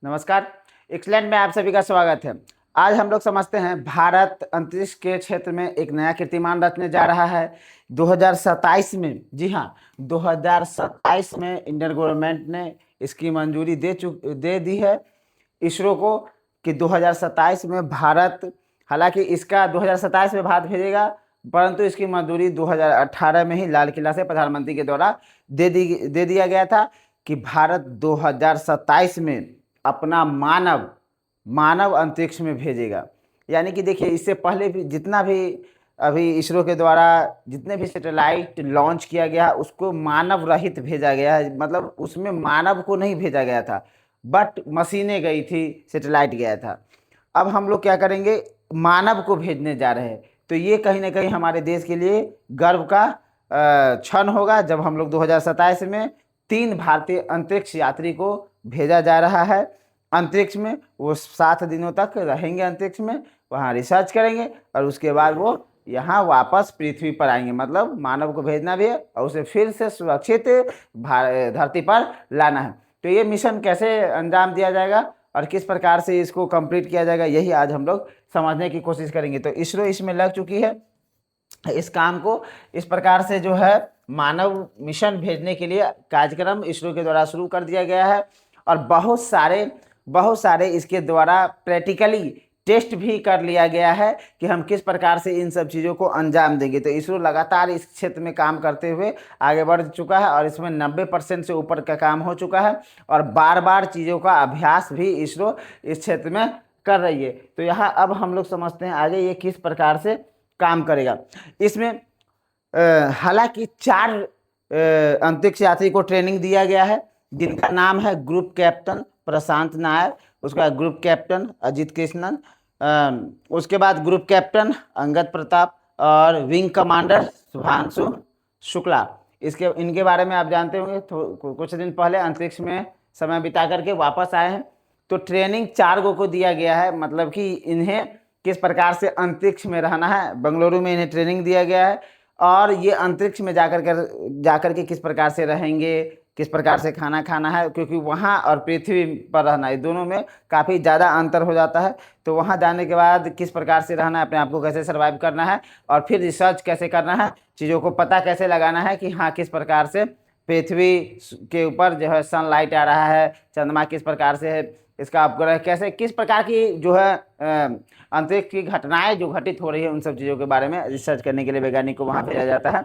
नमस्कार। एक्सलेंट में आप सभी का स्वागत है। आज हम लोग समझते हैं भारत अंतरिक्ष के क्षेत्र में एक नया कीर्तिमान रचने जा रहा है 2027 में। जी हाँ, 2027 में इंडियन गवर्नमेंट ने इसकी मंजूरी दे दी है इसरो को कि 2027 में भारत, हालांकि इसका 2027 में भारत भेजेगा, परंतु इसकी मंजूरी 2018 में ही लाल किला से प्रधानमंत्री के द्वारा दे दिया गया था कि भारत 2027 में अपना मानव अंतरिक्ष में भेजेगा। यानी कि देखिए, इससे पहले भी जितना भी अभी इसरो के द्वारा जितने भी सैटेलाइट लॉन्च किया गया उसको मानव रहित भेजा गया है, मतलब उसमें मानव को नहीं भेजा गया था, बट मशीनें गई थी, सैटेलाइट गया था। अब हम लोग क्या करेंगे, मानव को भेजने जा रहे हैं। तो ये कहीं ना कहीं हमारे देश के लिए गर्व का क्षण होगा जब हम लोग 2027 में 3 भारतीय अंतरिक्ष यात्री को भेजा जा रहा है अंतरिक्ष में। वो 7 दिनों तक रहेंगे अंतरिक्ष में, वहाँ रिसर्च करेंगे और उसके बाद वो यहाँ वापस पृथ्वी पर आएंगे। मतलब मानव को भेजना भी है और उसे फिर से सुरक्षित धरती पर लाना है। तो ये मिशन कैसे अंजाम दिया जाएगा और किस प्रकार से इसको कंप्लीट किया जाएगा, यही आज हम लोग समझने की कोशिश करेंगे। तो इसरो इसमें लग चुकी है। इस काम को इस प्रकार से जो है मानव मिशन भेजने के लिए कार्यक्रम इसरो के द्वारा शुरू कर दिया गया है और बहुत सारे इसके द्वारा प्रैक्टिकली टेस्ट भी कर लिया गया है कि हम किस प्रकार से इन सब चीज़ों को अंजाम देंगे। तो इसरो लगातार इस क्षेत्र में काम करते हुए आगे बढ़ चुका है और इसमें 90% से ऊपर का काम हो चुका है और बार बार चीज़ों का अभ्यास भी इसरो इस क्षेत्र में कर रही है। तो यहाँ अब हम लोग समझते हैं आगे ये किस प्रकार से काम करेगा। इसमें हालांकि 4 अंतरिक्ष यात्री को ट्रेनिंग दिया गया है जिनका नाम है ग्रुप कैप्टन प्रशांत नायर, उसका ग्रुप कैप्टन अजीत कृष्णन, उसके बाद ग्रुप कैप्टन अंगद प्रताप और विंग कमांडर शुभांशु शुक्ला। इनके बारे में आप जानते होंगे, कुछ दिन पहले अंतरिक्ष में समय बिता करके वापस आए हैं। तो ट्रेनिंग 4 को दिया गया है, मतलब कि इन्हें किस प्रकार से अंतरिक्ष में रहना है। बेंगलुरु में इन्हें ट्रेनिंग दिया गया है और ये अंतरिक्ष में जाकर के किस प्रकार से रहेंगे, किस प्रकार से खाना खाना है, क्योंकि वहाँ और पृथ्वी पर रहना, ये दोनों में काफ़ी ज़्यादा अंतर हो जाता है। तो वहाँ जाने के बाद किस प्रकार से रहना है, अपने आप को कैसे सर्वाइव करना है और फिर रिसर्च कैसे करना है, चीज़ों को पता कैसे लगाना है कि हाँ किस प्रकार से पृथ्वी के ऊपर जो है सनलाइट आ रहा है, चंद्रमा किस प्रकार से है, इसका उपग्रह कैसे, किस प्रकार की जो है अंतरिक्ष की घटनाएं जो घटित हो रही है, उन सब चीज़ों के बारे में रिसर्च करने के लिए वैज्ञानिक को वहाँ भेजा जाता है।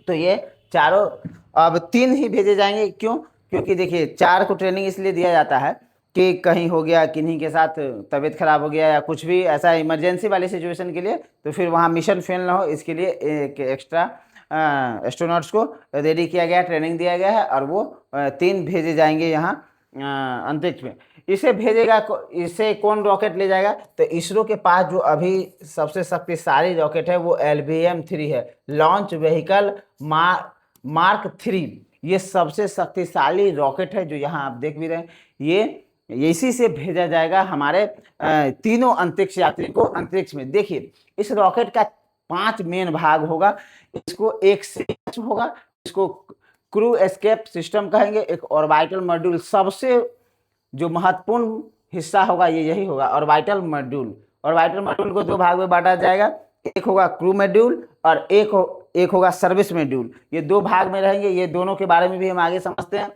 तो ये चारों अब 3 ही भेजे जाएंगे। क्यों? क्योंकि देखिए 4 को ट्रेनिंग इसलिए दिया जाता है कि कहीं हो गया, किन्हीं के साथ तबीयत खराब हो गया या कुछ भी ऐसा इमरजेंसी वाली सिचुएशन के लिए, तो फिर वहाँ मिशन फेल ना हो, इसके लिए एक एक्स्ट्रा एस्ट्रोनॉट्स को रेडी किया गया, ट्रेनिंग दिया गया है और वो 3 भेजे जाएंगे यहाँ अंतरिक्ष में। इसे कौन रॉकेट ले जाएगा? तो इसरो के पास जो अभी सबसे शक्तिशाली रॉकेट है वो LVM-3 है, लॉन्च व्हीकल मार्क 3। ये सबसे शक्तिशाली रॉकेट है जो यहाँ आप देख भी रहे हैं। ये इसी से भेजा जाएगा हमारे तीनों अंतरिक्ष यात्री को अंतरिक्ष में। देखिए इस रॉकेट का 5 मेन भाग होगा। इसको एक से होगा, इसको क्रू एस्केप सिस्टम कहेंगे, एक ऑर्बिटल मॉड्यूल, सबसे जो महत्वपूर्ण हिस्सा होगा ये यही होगा, ऑर्बिटल मॉड्यूल। ऑर्बिटल मॉड्यूल को 2 भाग में बांटा जाएगा, एक होगा क्रू मॉड्यूल और एक होगा सर्विस मॉड्यूल। ये 2 भाग में रहेंगे, ये दोनों के बारे में भी हम आगे समझते हैं।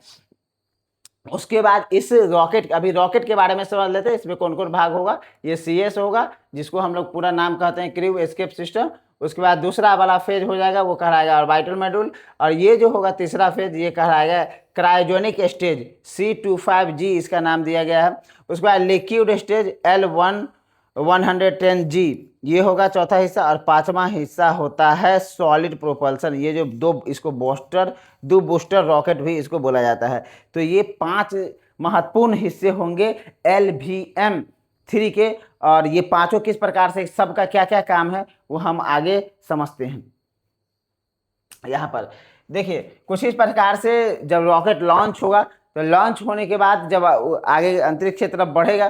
उसके बाद इस अभी रॉकेट के बारे में समझ लेते हैं, इसमें कौन कौन भाग होगा। ये CS होगा जिसको हम लोग पूरा नाम कहते हैं क्रू एस्केप सिस्टम। उसके बाद दूसरा वाला फेज हो जाएगा, वो कहलाएगा ऑर्बिटल मॉड्यूल। और ये जो होगा तीसरा फेज, ये कहलाएगा क्रायोजेनिक स्टेज, C25G इसका नाम दिया गया है। उसके बाद लिक्विड स्टेज L110G ये होगा चौथा हिस्सा। और 5वां हिस्सा होता है सॉलिड प्रोपल्सन, ये जो इसको दो बूस्टर रॉकेट भी इसको बोला जाता है। तो ये 5 महत्वपूर्ण हिस्से होंगे LVM-3 के, और ये 5 किस प्रकार से, सबका क्या क्या काम है वो हम आगे समझते हैं। यहाँ पर देखिए कुछ इस प्रकार से जब रॉकेट लॉन्च होगा, तो लॉन्च होने के बाद जब आगे अंतरिक्ष की तरफ बढ़ेगा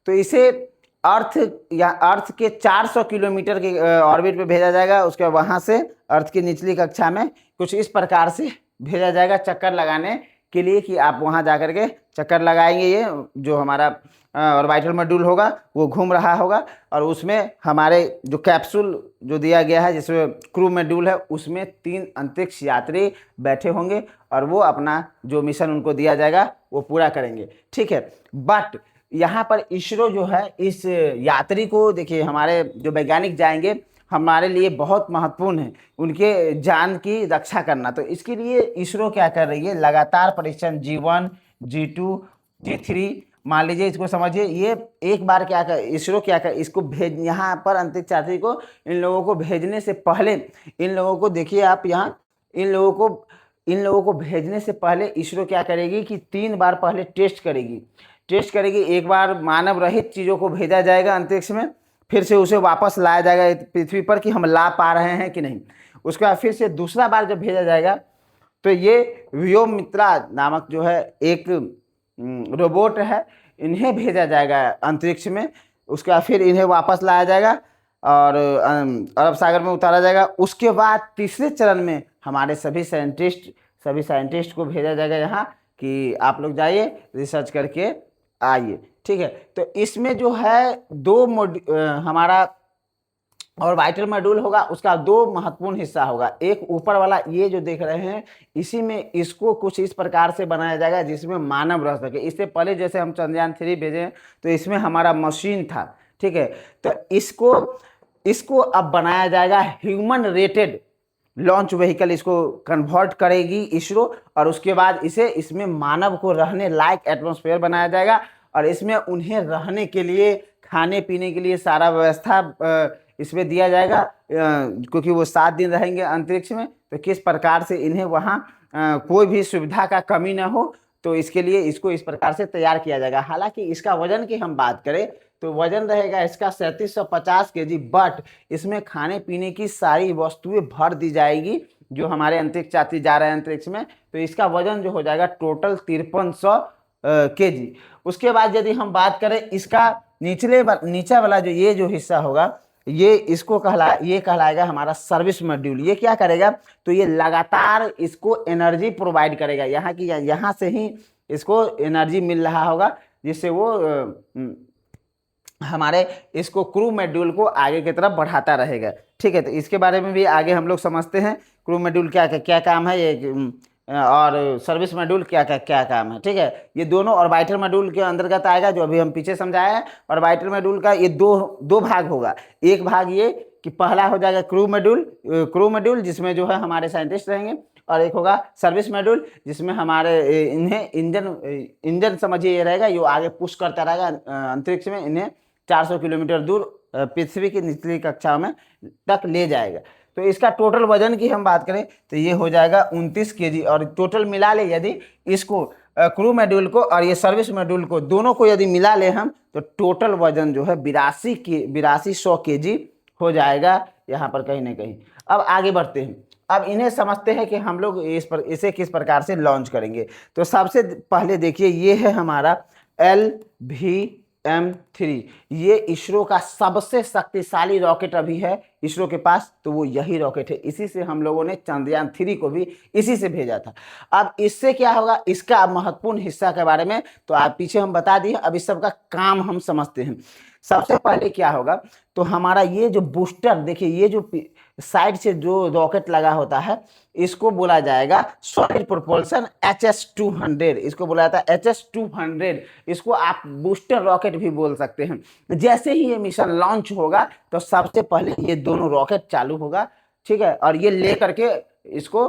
तो इसे अर्थ के 400 किलोमीटर के ऑर्बिट पे भेजा जाएगा। उसके वहाँ से अर्थ की निचली कक्षा में कुछ इस प्रकार से भेजा जाएगा चक्कर लगाने के लिए कि आप वहाँ जा कर के चक्कर लगाएंगे। ये जो हमारा ऑर्बिटल मॉड्यूल होगा वो घूम रहा होगा और उसमें हमारे जो कैप्सूल जो दिया गया है जिसमें क्रू मॉड्यूल है उसमें 3 अंतरिक्ष यात्री बैठे होंगे और वो अपना जो मिशन उनको दिया जाएगा वो पूरा करेंगे। ठीक है, बट यहाँ पर इसरो जो है इस यात्री को, देखिए हमारे जो वैज्ञानिक जाएंगे हमारे लिए बहुत महत्वपूर्ण है उनके जान की रक्षा करना। तो इसके लिए इसरो क्या कर रही है, लगातार परीक्षण G1 G2 G3 मान लीजिए, इसको समझिए। ये एक बार क्या कर इसरो क्या कर इसको भेज यहाँ पर अंतरिक्ष यात्री को इन लोगों को भेजने से पहले इन लोगों को देखिए आप यहाँ इन लोगों को भेजने से पहले इसरो क्या करेगी कि 3 बार पहले टेस्ट करेगी। एक बार मानव रहित चीज़ों को भेजा जाएगा अंतरिक्ष में, फिर से उसे वापस लाया जाएगा पृथ्वी पर कि हम ला पा रहे हैं कि नहीं। उसके बाद फिर से दूसरा बार जब भेजा जाएगा तो ये व्योममित्रा नामक जो है एक रोबोट है, इन्हें भेजा जाएगा अंतरिक्ष में। उसके बाद फिर इन्हें वापस लाया जाएगा और अरब सागर में उतारा जाएगा। उसके बाद तीसरे चरण में हमारे सभी साइंटिस्ट को भेजा जाएगा यहाँ कि आप लोग जाइए रिसर्च करके आइए। ठीक है, तो इसमें जो है हमारा ऑर्बिटल मॉड्यूल होगा, उसका 2 महत्वपूर्ण हिस्सा होगा। एक ऊपर वाला ये जो देख रहे हैं इसी में इसको कुछ इस प्रकार से बनाया जाएगा जिसमें मानव रह सके। इससे पहले जैसे हम चंद्रयान 3 भेजे तो इसमें हमारा मशीन था। ठीक है, तो इसको अब बनाया जाएगा ह्यूमन रेटेड लॉन्च व्हीकल, इसको कन्वर्ट करेगी इसरो और उसके बाद इसमें मानव को रहने लायक एटमॉस्फेयर बनाया जाएगा और इसमें उन्हें रहने के लिए, खाने पीने के लिए सारा व्यवस्था इसमें दिया जाएगा क्योंकि वो 7 दिन रहेंगे अंतरिक्ष में। तो किस प्रकार से इन्हें वहाँ कोई भी सुविधा का कमी ना हो, तो इसके लिए इसको इस प्रकार से तैयार किया जाएगा। हालांकि इसका वजन की हम बात करें तो वजन रहेगा इसका 3750 kg, बट इसमें खाने पीने की सारी वस्तुएं भर दी जाएगी जो हमारे अंतरिक्ष यात्री जा रहे हैं अंतरिक्ष में। तो इसका वजन जो हो जाएगा टोटल 5300 kg। उसके बाद यदि हम बात करें इसका नीचे वाला ये जो हिस्सा होगा ये कहलाएगा हमारा सर्विस मॉड्यूल। ये क्या करेगा, तो ये लगातार इसको एनर्जी प्रोवाइड करेगा। यहाँ से ही इसको एनर्जी मिल रहा होगा जिससे वो हमारे इसको क्रू मॉड्यूल को आगे की तरफ बढ़ाता रहेगा। ठीक है, तो इसके बारे में भी आगे हम लोग समझते हैं क्रू मॉड्यूल क्या काम है ये और सर्विस मॉड्यूल क्या काम है। ठीक है, ये दोनों ऑर्बिटल मॉड्यूल के अंतर्गत आएगा जो अभी हम पीछे समझाया है। ऑर्बिटल मॉड्यूल का ये दो भाग होगा। एक भाग ये कि पहला हो जाएगा क्रू मॉड्यूल जिसमें जो है हमारे साइंटिस्ट रहेंगे, और एक होगा सर्विस मॉड्यूल जिसमें हमारे इन्हें इंजन समझिए ये रहेगा, ये आगे पुश करता रहेगा अंतरिक्ष में, इन्हें 400 किलोमीटर दूर पृथ्वी की निचली कक्षाओं में तक ले जाएगा। तो इसका टोटल वजन की हम बात करें तो ये हो जाएगा 29 kg और टोटल मिला ले यदि इसको क्रू मॉड्यूल को और ये सर्विस मॉड्यूल को दोनों को यदि मिला ले हम तो टोटल वजन जो है 8200 kg हो जाएगा यहाँ पर कहीं ना कहीं। अब आगे बढ़ते हैं, अब इन्हें समझते हैं कि हम लोग इसे किस प्रकार से लॉन्च करेंगे। तो सबसे पहले देखिए ये है हमारा LVM-3, ये इसरो का सबसे शक्तिशाली रॉकेट अभी है इसरो के पास, तो वो यही रॉकेट है। इसी से हम लोगों ने चंद्रयान 3 को भी इसी से भेजा था। अब इससे क्या होगा, इसका महत्वपूर्ण हिस्सा के बारे में तो आप पीछे हम बता दिए, अब इस सब का काम हम समझते हैं। सबसे पहले क्या होगा, तो हमारा ये जो बूस्टर देखिए, ये जो साइड से जो रॉकेट लगा होता है इसको बोला जाएगा सॉलिड प्रोपल्शन HS-200, इसको बोला जाता है HS-200। इसको आप बूस्टर रॉकेट भी बोल सकते हैं। जैसे ही ये मिशन लॉन्च होगा तो सबसे पहले ये दोनों रॉकेट चालू होगा। ठीक है, और ये लेकर के इसको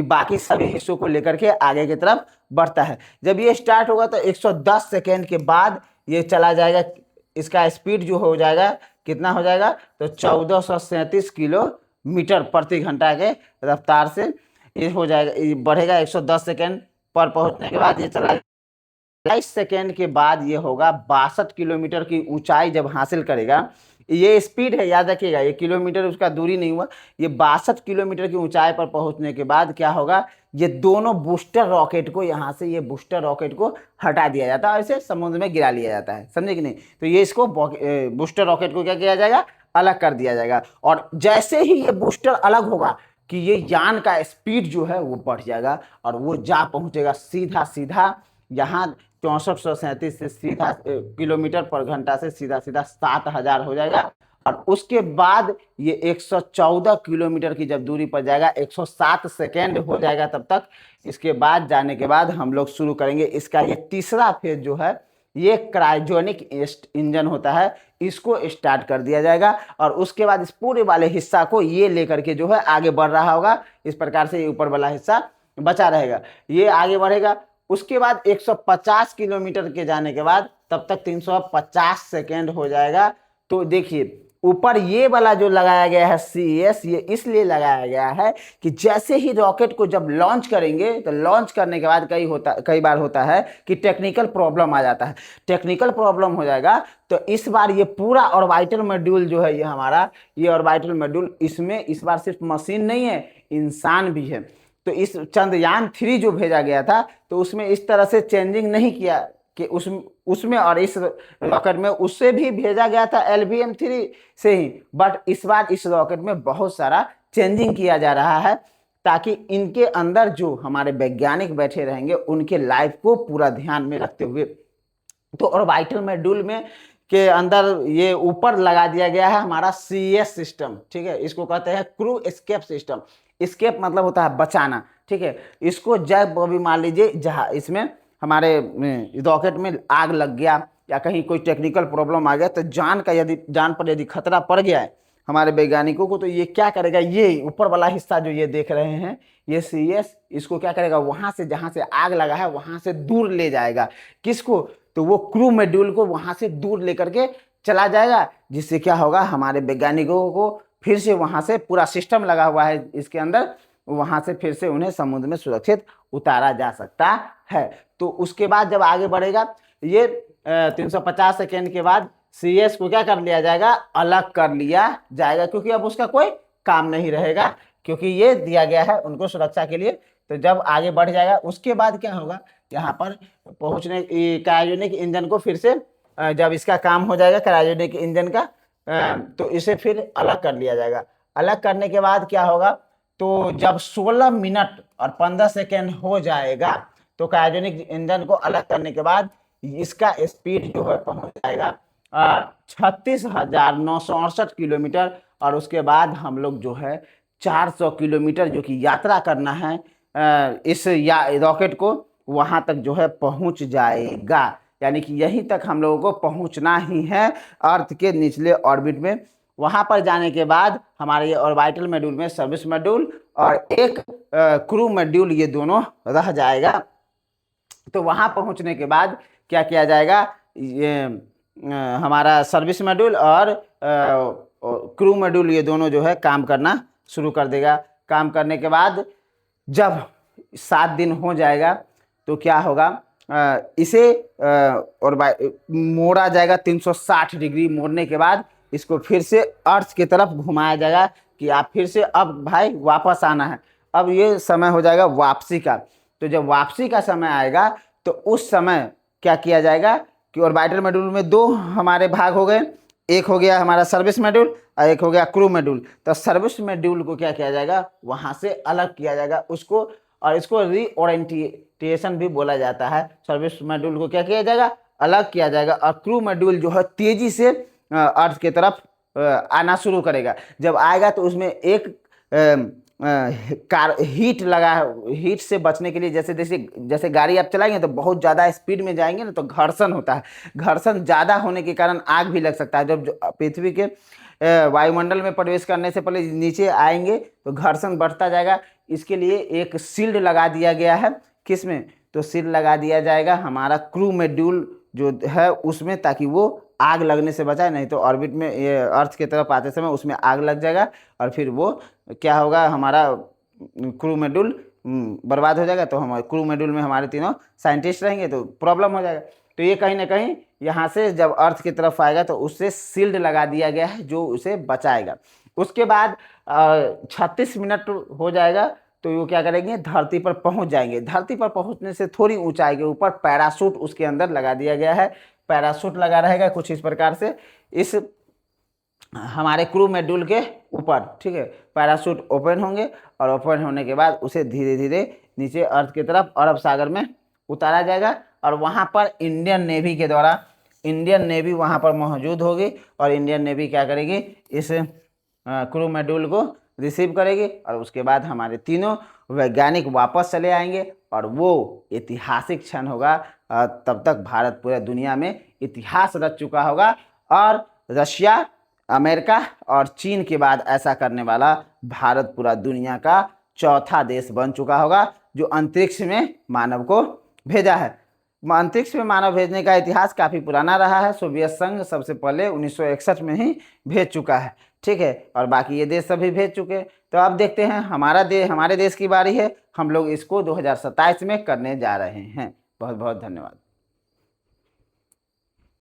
बाकी सभी हिस्सों को लेकर के आगे की तरफ बढ़ता है। जब ये स्टार्ट होगा तो 110 सेकेंड के बाद ये चला जाएगा। इसका स्पीड जो हो जाएगा कितना हो जाएगा, तो 1437 किलोमीटर प्रति घंटा के रफ्तार से ये हो जाएगा, ये बढ़ेगा। 110 सेकेंड पर पहुंचने के बाद ये चला 22 सेकेंड के बाद ये होगा 62 किलोमीटर की ऊंचाई जब हासिल करेगा। ये स्पीड है, याद रखिएगा, ये किलोमीटर उसका दूरी नहीं हुआ। ये 62 किलोमीटर की ऊंचाई पर पहुंचने के बाद क्या होगा, ये दोनों बूस्टर रॉकेट को यहाँ से ये बूस्टर रॉकेट को हटा दिया जाता है और इसे समुद्र में गिरा लिया जाता है, समझे कि नहीं। तो ये इसको बूस्टर रॉकेट को क्या किया जाएगा, अलग कर दिया जाएगा। और जैसे ही ये बूस्टर अलग होगा कि ये यान का स्पीड जो है वो बढ़ जाएगा और वो जा पहुंचेगा सीधा सीधा यहाँ 6437 से सीधा किलोमीटर पर घंटा से सीधा सीधा 7000 हो जाएगा। और उसके बाद ये 114 किलोमीटर की जब दूरी पर जाएगा 107 सेकेंड हो जाएगा तब तक। इसके बाद जाने के बाद हम लोग शुरू करेंगे इसका ये तीसरा फेज जो है, ये क्रायोजेनिक इंजन होता है, इसको स्टार्ट कर दिया जाएगा। और उसके बाद इस पूरे वाले हिस्सा को ये लेकर के जो है आगे बढ़ रहा होगा। इस प्रकार से ये ऊपर वाला हिस्सा बचा रहेगा, ये आगे बढ़ेगा। उसके बाद 150 किलोमीटर के जाने के बाद तब तक 350 सेकेंड हो जाएगा। तो देखिए ऊपर ये वाला जो लगाया गया है CES, ये इसलिए लगाया गया है कि जैसे ही रॉकेट को जब लॉन्च करेंगे तो लॉन्च करने के बाद कई बार होता है कि टेक्निकल प्रॉब्लम आ जाता है। टेक्निकल प्रॉब्लम हो जाएगा तो इस बार ये पूरा ऑर्बिटल मॉड्यूल जो है, ये हमारा ये ऑर्बिटल मॉड्यूल, इसमें इस बार सिर्फ मशीन नहीं है, इंसान भी है। तो इस चंद्रयान 3 जो भेजा गया था तो उसमें इस तरह से चेंजिंग नहीं किया कि उसमें और इस रॉकेट में, उससे भी भेजा गया था LVM-3 से ही, बट इस बार इस रॉकेट में बहुत सारा चेंजिंग किया जा रहा है ताकि इनके अंदर जो हमारे वैज्ञानिक बैठे रहेंगे उनके लाइफ को पूरा ध्यान में रखते हुए। तो ऑर्बिटल मॉड्यूल में के अंदर ये ऊपर लगा दिया गया है हमारा CES सिस्टम, ठीक है। इसको कहते हैं क्रू एस्केप सिस्टम। एस्केप मतलब होता है बचाना, ठीक है। इसको जब अभी मान लीजिए जहाँ इसमें हमारे रॉकेट में आग लग गया या कहीं कोई टेक्निकल प्रॉब्लम आ गया तो जान पर यदि खतरा पड़ गया है हमारे वैज्ञानिकों को, तो ये क्या करेगा, ये ऊपर वाला हिस्सा जो ये देख रहे हैं ये CES, इसको क्या करेगा, वहां से जहां से आग लगा है वहां से दूर ले जाएगा। किसको, तो वो क्रू मॉड्यूल को वहां से दूर लेकर के चला जाएगा, जिससे क्या होगा, हमारे वैज्ञानिकों को फिर से वहां से पूरा सिस्टम लगा हुआ है इसके अंदर, वहां से फिर से उन्हें समुद्र में सुरक्षित उतारा जा सकता है। तो उसके बाद जब आगे बढ़ेगा ये 350 सेकेंड के बाद CES को क्या कर लिया जाएगा, अलग कर लिया जाएगा, क्योंकि अब उसका कोई काम नहीं रहेगा, क्योंकि ये दिया गया है उनको सुरक्षा के लिए। तो जब आगे बढ़ जाएगा उसके बाद क्या होगा, यहाँ पर पहुंचने क्रायोजेनिक इंजन को फिर से जब इसका काम हो जाएगा क्रायोजेनिक इंजन का, तो इसे फिर अलग कर लिया जाएगा। अलग करने के बाद क्या होगा, तो जब 16 मिनट और 15 सेकेंड हो जाएगा तो क्रायोजेनिक इंजन को अलग करने के बाद इसका स्पीड जो है पहुंच जाएगा 36,968 किलोमीटर। और उसके बाद हम लोग जो है 400 किलोमीटर जो कि यात्रा करना है इस रॉकेट को, वहां तक जो है पहुंच जाएगा। यानी कि यहीं तक हम लोगों को पहुंचना ही है अर्थ के निचले ऑर्बिट में। वहां पर जाने के बाद हमारे ये ऑर्बिटल मॉड्यूल में सर्विस मॉड्यूल और एक क्रू मॉड्यूल, ये दोनों रह जाएगा। तो वहां पहुंचने के बाद क्या किया जाएगा, ये हमारा सर्विस मॉड्यूल और क्रू मॉड्यूल, ये दोनों जो है काम करना शुरू कर देगा। काम करने के बाद जब 7 दिन हो जाएगा तो क्या होगा, इसे और मोड़ा जाएगा 360 डिग्री। मोड़ने के बाद इसको फिर से अर्थ की तरफ घुमाया जाएगा कि आप फिर से अब भाई वापस आना है। अब ये समय हो जाएगा वापसी का। तो जब वापसी का समय आएगा तो उस समय क्या किया जाएगा कि ऑर्बिटल मॉड्यूल में 2 हमारे भाग हो गए, एक हो गया हमारा सर्विस मॉड्यूल और एक हो गया क्रू मॉड्यूल। तो सर्विस मॉड्यूल को क्या किया जाएगा, वहां से अलग किया जाएगा उसको, और इसको रीओरिएंटेशन भी बोला जाता है। सर्विस मॉड्यूल को क्या किया जाएगा, अलग किया जाएगा। और क्रू मॉड्यूल जो है तेजी से अर्थ की तरफ आना शुरू करेगा। जब आएगा तो उसमें एक हीट लगा है, हीट से बचने के लिए, जैसे गाड़ी आप चलाएंगे तो बहुत ज़्यादा स्पीड में जाएंगे ना तो घर्षण होता है। घर्षण ज़्यादा होने के कारण आग भी लग सकता है। जब पृथ्वी के वायुमंडल में प्रवेश करने से पहले नीचे आएंगे तो घर्षण बढ़ता जाएगा। इसके लिए एक शील्ड लगा दिया गया है, किसमें, तो शील्ड लगा दिया जाएगा हमारा क्रू मॉड्यूल जो है उसमें, ताकि वो आग लगने से बचाए। नहीं तो ऑर्बिट में ये अर्थ की तरफ आते समय उसमें आग लग जाएगा और फिर वो क्या होगा, हमारा क्रू मॉड्यूल बर्बाद हो जाएगा। तो हमारे क्रू मॉड्यूल में हमारे तीनों साइंटिस्ट रहेंगे तो प्रॉब्लम हो जाएगा। तो ये कहीं ना कहीं यहाँ से जब अर्थ की तरफ आएगा तो उससे शील्ड लगा दिया गया है जो उसे बचाएगा। उसके बाद 36 मिनट हो जाएगा तो वो क्या करेंगे, धरती पर पहुंच जाएंगे। धरती पर पहुंचने से थोड़ी ऊंचाई के ऊपर पैराशूट उसके अंदर लगा दिया गया है। पैराशूट लगा रहेगा कुछ इस प्रकार से। इस हमारे क्रू मॉड्यूल के ऊपर, ठीक है, पैराशूट ओपन होंगे और ओपन होने के बाद उसे धीरे धीरे नीचे अर्थ की तरफ अरब सागर में उतारा जाएगा और वहाँ पर इंडियन नेवी के द्वारा, इंडियन नेवी वहाँ पर मौजूद होगी और इंडियन नेवी क्या करेगी, इस क्रू मॉड्यूल को रिसीव करेगी और उसके बाद हमारे तीनों वैज्ञानिक वापस चले आएंगे और वो ऐतिहासिक क्षण होगा। तब तक भारत पूरे दुनिया में इतिहास रच चुका होगा और रशिया, अमेरिका और चीन के बाद ऐसा करने वाला भारत पूरा दुनिया का चौथा देश बन चुका होगा जो अंतरिक्ष में मानव को भेजा है। अंतरिक्ष में मानव भेजने का इतिहास काफ़ी पुराना रहा है। सोवियत संघ सबसे पहले 1961 में ही भेज चुका है, ठीक है, और बाकी ये देश सभी भेज चुके हैं। तो अब देखते हैं हमारे देश की बारी है, हम लोग इसको 2027 में करने जा रहे हैं। बहुत बहुत धन्यवाद।